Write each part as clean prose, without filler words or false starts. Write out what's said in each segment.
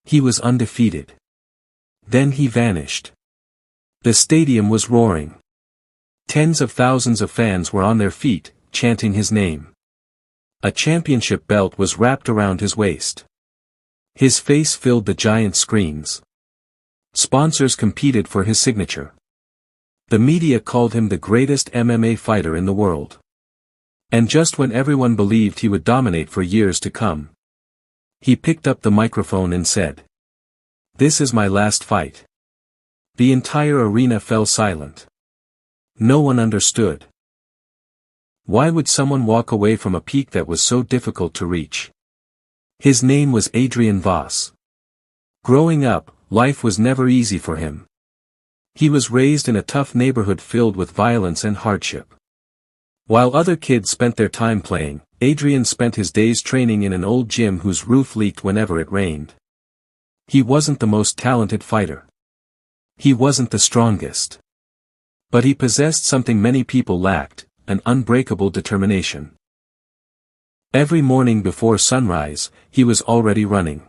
He was undefeated. Then he vanished. The stadium was roaring. Tens of thousands of fans were on their feet, chanting his name. A championship belt was wrapped around his waist. His face filled the giant screens. Sponsors competed for his signature. The media called him the greatest MMA fighter in the world. And just when everyone believed he would dominate for years to come, he picked up the microphone and said, "This is my last fight." The entire arena fell silent. No one understood. Why would someone walk away from a peak that was so difficult to reach? His name was Adrian Voss. Growing up, life was never easy for him. He was raised in a tough neighborhood filled with violence and hardship. While other kids spent their time playing, Adrian spent his days training in an old gym whose roof leaked whenever it rained. He wasn't the most talented fighter. He wasn't the strongest. But he possessed something many people lacked, an unbreakable determination. Every morning before sunrise, he was already running.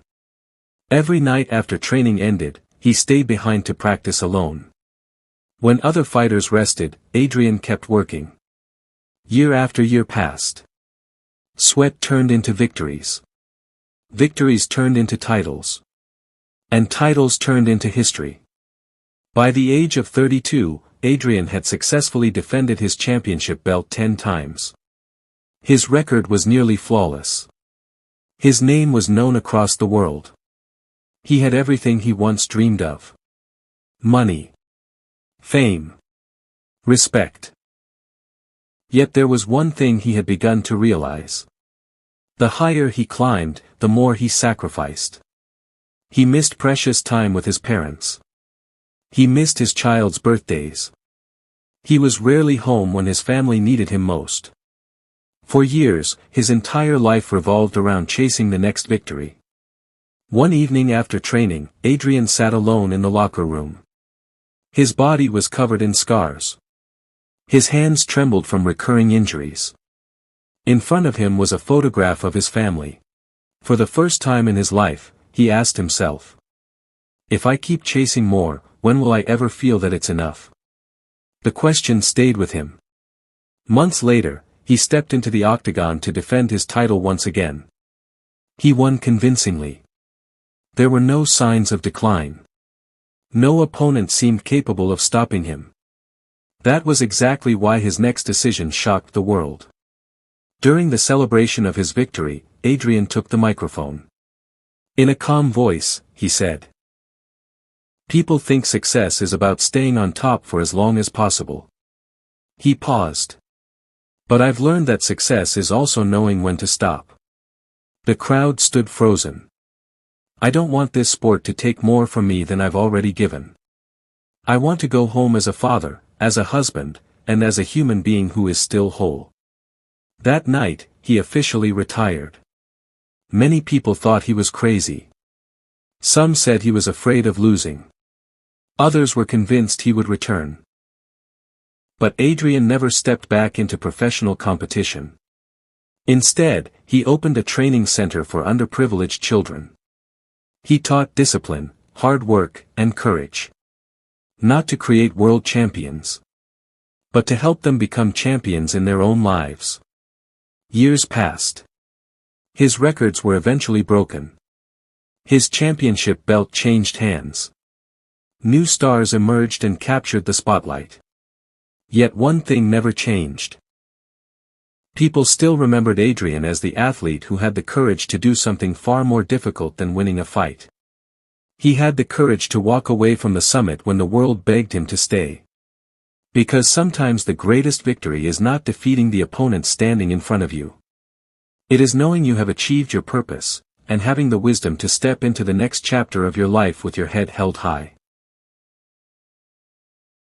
Every night after training ended, he stayed behind to practice alone. When other fighters rested, Adrian kept working. Year after year passed. Sweat turned into victories. Victories turned into titles. And titles turned into history. By the age of 32, Adrian had successfully defended his championship belt 10 times. His record was nearly flawless. His name was known across the world. He had everything he once dreamed of. Money. Fame. Respect. Yet there was one thing he had begun to realize. The higher he climbed, the more he sacrificed. He missed precious time with his parents. He missed his child's birthdays. He was rarely home when his family needed him most. For years, his entire life revolved around chasing the next victory. One evening after training, Adrian sat alone in the locker room. His body was covered in scars. His hands trembled from recurring injuries. In front of him was a photograph of his family. For the first time in his life, he asked himself, "If I keep chasing more, when will I ever feel that it's enough?" The question stayed with him. Months later, he stepped into the octagon to defend his title once again. He won convincingly. There were no signs of decline. No opponent seemed capable of stopping him. That was exactly why his next decision shocked the world. During the celebration of his victory, Adrian took the microphone. In a calm voice, he said, "People think success is about staying on top for as long as possible." He paused. "But I've learned that success is also knowing when to stop." The crowd stood frozen. "I don't want this sport to take more from me than I've already given. I want to go home as a father, as a husband, and as a human being who is still whole." That night, he officially retired. Many people thought he was crazy. Some said he was afraid of losing. Others were convinced he would return. But Adrian never stepped back into professional competition. Instead, he opened a training center for underprivileged children. He taught discipline, hard work, and courage. Not to create world champions, but to help them become champions in their own lives. Years passed. His records were eventually broken. His championship belt changed hands. New stars emerged and captured the spotlight. Yet one thing never changed. People still remembered Adrian as the athlete who had the courage to do something far more difficult than winning a fight. He had the courage to walk away from the summit when the world begged him to stay. Because sometimes the greatest victory is not defeating the opponent standing in front of you. It is knowing you have achieved your purpose, and having the wisdom to step into the next chapter of your life with your head held high.